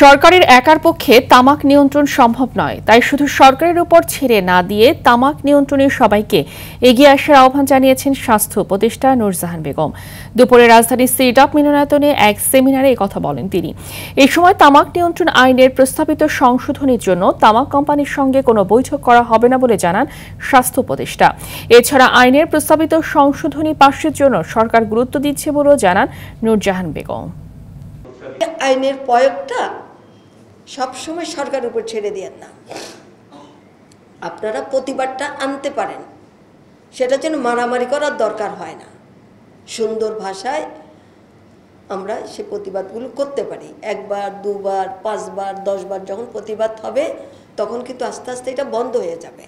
সরকারের একার পক্ষে তামাক নিয়ন্ত্রণ সম্ভব নয়, তাই শুধু সরকারের উপর ছেড়ে না দিয়ে তামাক নিয়ন্ত্রণে সবাইকে এগিয়ে আসার আহ্বান জানিয়েছেন স্বাস্থ্য উপদেষ্টা নূরজাহান বেগম। দুপুরে রাজধানীর সিটপ মিলনায়তনে এক সেমিনারে কথা বলেন তিনি। এই সময় তামাক নিয়ন্ত্রণ আইনের প্রস্তাবিত সংশোধনীর জন্য তামাক কোম্পানির সঙ্গে কোনো বৈঠক করা হবে না বলে জানান স্বাস্থ্য উপদেষ্টা। এছাড়া আইনের প্রস্তাবিত সংশোধনী পাশের জন্য সরকার গুরুত্ব দিচ্ছে বলেও জানান নূরজাহান বেগম। আইনের প্রয়োগটা সবসময় সরকারের উপর ছেড়ে দিয়েন না, আপনারা প্রতিবাদটা আনতে পারেন, সেটা যেন মারামারি করার দরকার হয় না, সুন্দর ভাষায় আমরা সে প্রতিবাদগুলো করতে পারি। একবার, দুবার, 5 বার, 10 বার যখন প্রতিবাদ হবে তখন কিন্তু আস্তে আস্তে এটা বন্ধ হয়ে যাবে।